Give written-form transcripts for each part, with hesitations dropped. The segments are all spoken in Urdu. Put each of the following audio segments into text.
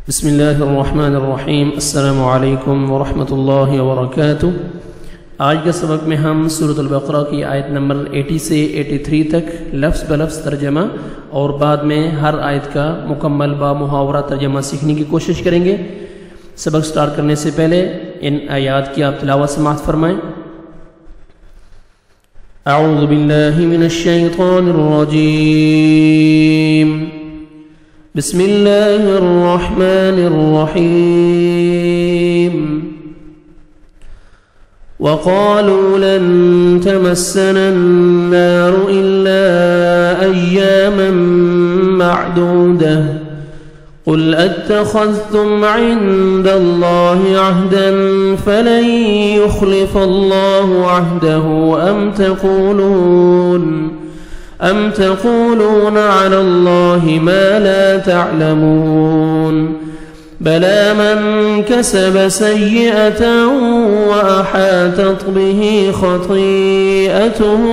بسم اللہ الرحمن الرحیم۔ السلام علیکم ورحمۃ اللہ وبرکاتہ۔ آج کے سبق میں ہم سورۃ البقرہ کی آیت نمبر 80 سے 83 تک لفظ بلفظ ترجمہ اور بعد میں ہر آیت کا مکمل با محاورہ ترجمہ سیکھنے کی کوشش کریں گے۔ سبق سٹارٹ کرنے سے پہلے ان آیات کی آپ تلاوت سماعت فرمائیں۔ اعوذ باللہ من الشیطان الرجیم، بسم اللہ الرحمن الرحیم۔ وقالوا لن تمسنا النار إلا أياما معدودة قل أتخذتم عند الله عهدا فلن يخلف الله عهده أم تقولون على الله ما لا تعلمون بلى من كسب سيئة وأحاطت به خطيئته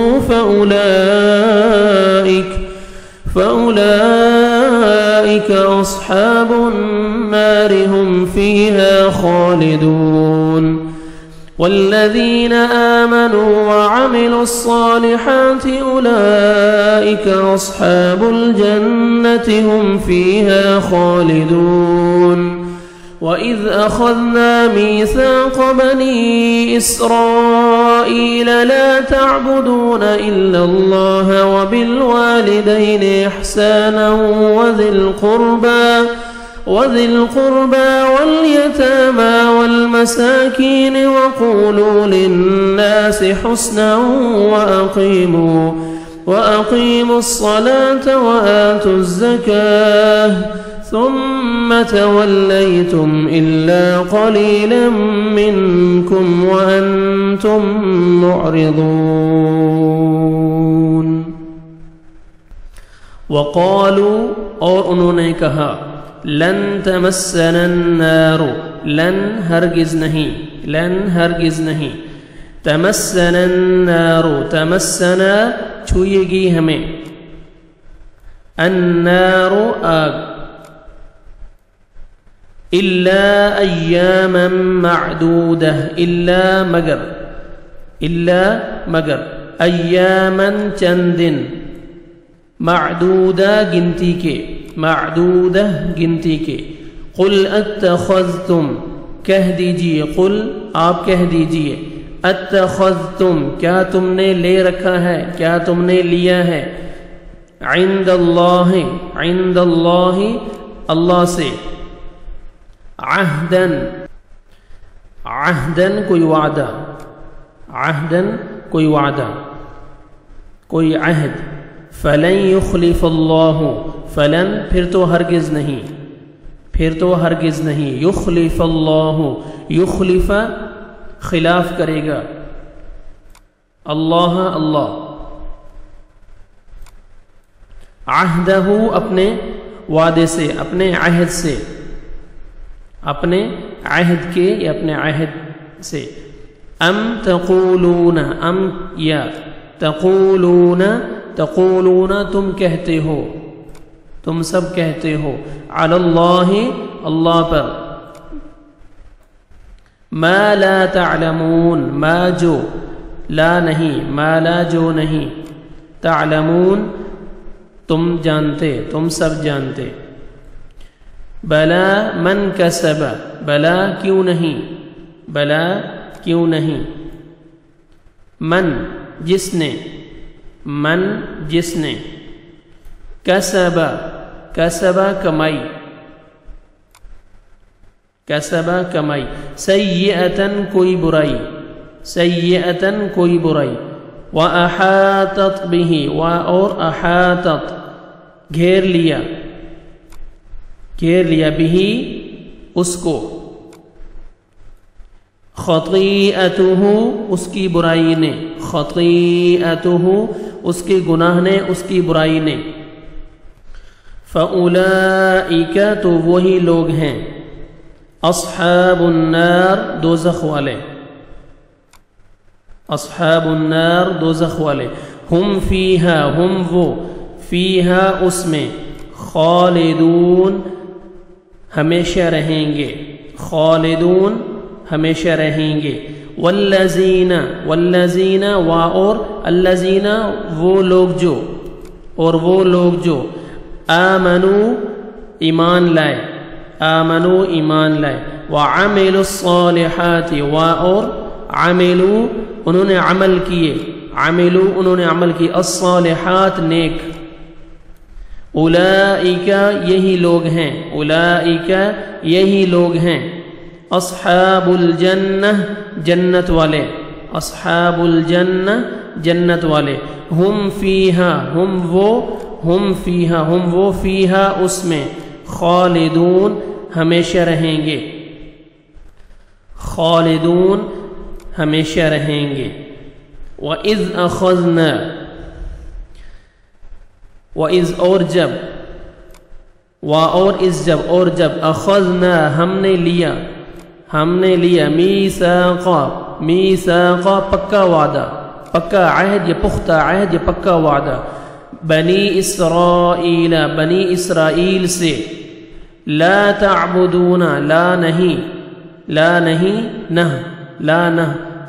فأولئك أصحاب النار هم فيها خالدون والذين آمنوا وعملوا الصالحات أولئك أصحاب الجنة هم فيها خالدون وإذ أخذنا ميثاق بني إسرائيل لا تعبدون إلا الله وبالوالدين إحسانا وذي القربى واليتامى والمساكين وقولوا للناس حسنا وأقيموا الصلاة وآتوا الزكاة ثم توليتم إلا قليلا منكم وأنتم معرضون۔ وقالوا، اور انہوں نے کہا، لن تمسنا النار، لن ہرگز نہیں، تمسنا النار، تمسنا چھوئے گی ہمیں، النار آگ، الا ایاما معدودہ، الا مگر، ایاما چند دن، معدودہ گنتی کے، قل اتخذتم، کہہ دیجئے، قل آپ کہہ دیجئے، اتخذتم کیا تم نے لے رکھا ہے، کیا تم نے لیا ہے، عند اللہ اللہ سے، عہدن کوئی وعدہ، کوئی عہد، فلن يخلف اللہ، فلن پھر تو ہرگز نہیں، یخلف اللہ، یخلف خلاف کرے گا، اللہ عہدہ اپنے وعدے سے، اپنے عہد سے، اپنے عہد کے یا اپنے عہد سے، ام تقولون، ام یا تقولون تم کہتے ہو، تم سب کہتے ہو، علی اللہ اللہ پر، ما لا تعلمون، ما جو لا نہیں، تعلمون تم جانتے، تم سب جانتے، بلا من کسب، بلا کیوں نہیں، من جس نے، کسب کمائی، سیئتن کوئی برائی، وَأَحَاطَتْ بِهِ، اور احاطت گھیر لیا بِهِ اس کو، خطیئتہ اس کی برائی نے، خطیئتہ اس کے گناہ نے، اس کی برائی نے، فَأُولَئِكَ تو وہی لوگ ہیں، اصحاب النار دوزخ والے، اصحاب النار دوزخ والے، ہم فیہا، ہم وہ، فیہا اس میں، خالدون ہمیشہ رہیں گے، خالدون ہمیشہ رہیں گے، والذین والذین اور الذین وہ لوگ جو آمنو ایمان لائے، آمنو ایمان لائے، وعملوا الصالحات اور عملوا انہوں نے عمل کیے، عملوا انہوں نے عمل کیے، الصالحات نیک، اولئک یہی لوگ ہیں، اولئک یہی لوگ ہیں، اصحاب الجنہ جنت والے، اصحاب الجنہ جنت والے، ہم فیہا ہم وہ فیہا اس میں، خالدون ہمیشہ رہیں گے، خالدون ہمیشہ رہیں گے۔ وَإِذْ أَخَذْنَا وَإِذْ اور جب أَخَذْنَا ہم نے لیا میثاقا پکا وعدہ، پکا عہد یا پختہ عہد یا پکا وعدہ، بنی اسرائیل سے، لا تعبدون لا نہیں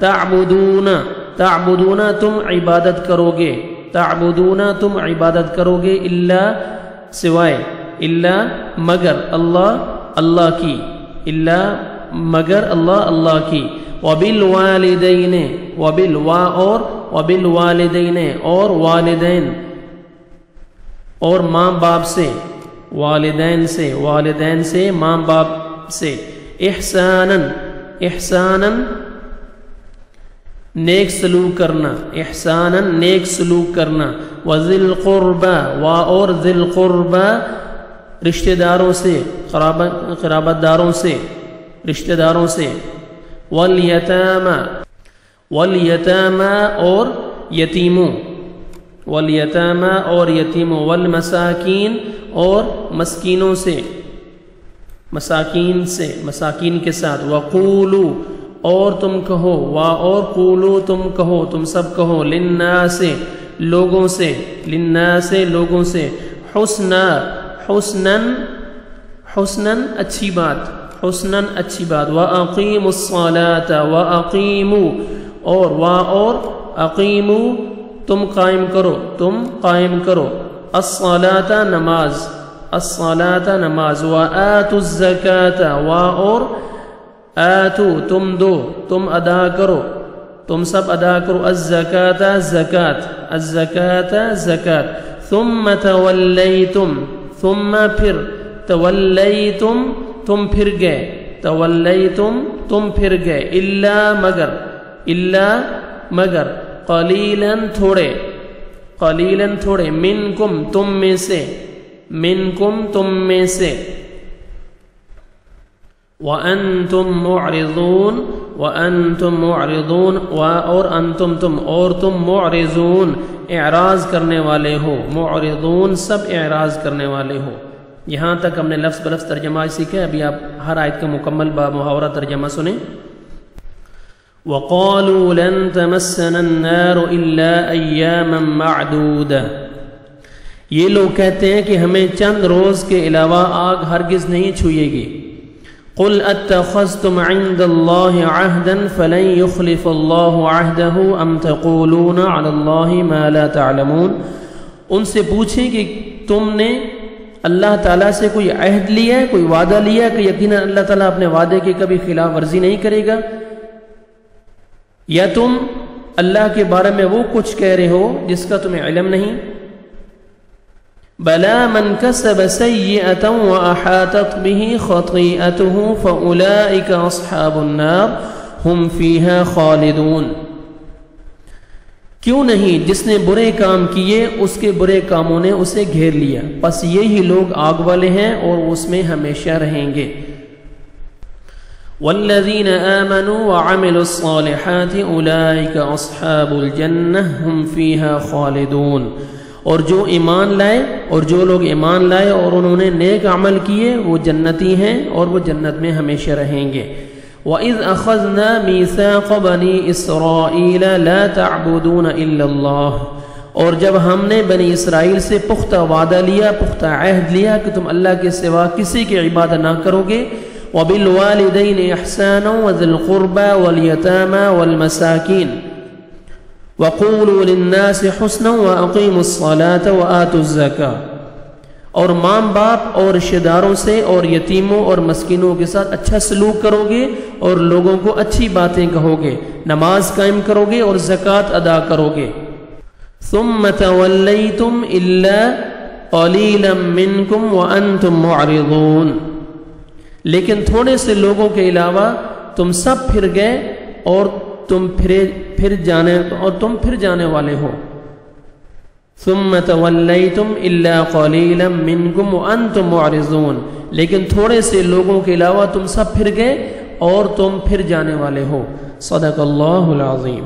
تعبدون تم عبادت کرو گے الا سوائے الا مگر اللہ کی، الا مگر اللہ کی، وبالوالدین وبالوالدین اور والدین اور ماں باپ سے، والدین سے ماں باپ سے، احساناً نیک سلوک کرنا، وذی القربى اور ذی القربى رشتہ داروں سے، قرابت داروں سے، رشتہ داروں سے، والیتامى اور یتیموں، والمساکین اور مسکینوں سے، مساکین کے ساتھ، وقولوا اور تم کہو، اور قولوا تم کہو، تم سب کہو، للناس لوگوں سے حسنا اچھی بات، وَأَقِيمُوا الصَّلَاةَ وَأَقِيمُوا اور اقیموا تم قائم کرو، الصلاة نماز، وآتوا الزکاة اور آتو تم ادا کرو، تم سب ادا کرو، الزکاة زکاة، ثم تولیتم پھر تولیتم تم پھر گئے، الا مگر قلیلاً تھوڑے، منکم تم میں سے، وَأَنْتُمْ مُعْرِضُونَ اور تم معرضون اعراض کرنے والے ہو، معرضون سب اعراض کرنے والے ہو۔ یہاں تک ہم نے لفظ بلفظ ترجمہ سیکھا، ابھی آپ ہر آیت کا مکمل محاورہ ترجمہ سنیں۔ وَقَالُوا لَن تَمَسَّنَا النَّارُ إِلَّا أَيَّامًا مَعْدُودَةً یہ لوگ کہتے ہیں کہ ہمیں چند روز کے علاوہ آگ ہرگز نہیں چھوئے گی۔ قُلْ أَتَّخَذْتُمْ عِنْدَ اللَّهِ عَهْدًا فَلَنْ يُخْلِفَ اللَّهُ عَهْدَهُ أَمْ تَقُولُونَ عَلَى اللَّهِ مَا لَا تَعْلَمُونَ ان سے پوچھیں کہ تم نے اللہ تعالیٰ سے کوئی عہد لیا ہے، کوئی وعدہ لیا کہ یقیناً اللہ تعالیٰ اپنے وعدے کی کبھی خلاف ورزی نہیں کرے گا، یا تم اللہ کے بارے میں وہ کچھ کہہ رہے ہو جس کا تمہیں علم نہیں۔ بلا من کسب سیئۃ وأحاطت به خطیئته فأولئک اصحاب النار هم فیہا خالدون کیوں نہیں جس نے برے کام کیے اس کے برے کاموں نے اسے گھیر لیا، پس یہی لوگ آگ والے ہیں اور اس میں ہمیشہ رہیں گے۔ والذین آمنوا وعملوا الصالحات اولئک اصحاب الجنہ هم فیہا خالدون اور جو لوگ ایمان لائے اور انہوں نے نیک عمل کیے وہ جنتی ہیں اور وہ جنت میں ہمیشہ رہیں گے۔ وَإِذْ أَخَذْنَا مِيثَاقَ بَنِي إِسْرَائِيلَ لَا تَعْبُدُونَ إِلَّا اللَّهَ اور جب ہم نے بنی اسرائیل سے پختہ وعدہ لیا، پختہ عہد لیا کہ تم اللہ کے سوا کسی کی عبادت نہ کرو گے، وَبِالْوَالِدَيْنِ إِحْسَانًا وَذِي الْقُرْبَى وَالْيَتَامَى وَالْمَسَاكِينِ وَقُولُوا لِلنَّاسِ حُسْنًا وَأَقِيمُوا الصَّلَاةَ وَآتُوا الزَّكَاةَ، اور ماں باپ اور رشتہ داروں سے اور یتیموں اور مسکینوں کے ساتھ اچھا سلوک کرو گے اور لوگوں کو اچھی باتیں کہو گے، نماز قائم کرو گے اور زکوٰۃ ادا کرو گے۔ ثم تولیتم الا قلیلا منکم وانتم معرضون، لیکن تھوڑے سے لوگوں کے علاوہ تم سب پھر گئے اور تم پھر جانے والے ہو۔ ثم تولیتم الا قلیلا منکم وانتم معرضون، لیکن تھوڑے سے لوگوں کے علاوہ تم سب پھر گئے اور تم پھر جانے والے ہو۔ صدق اللہ العظیم۔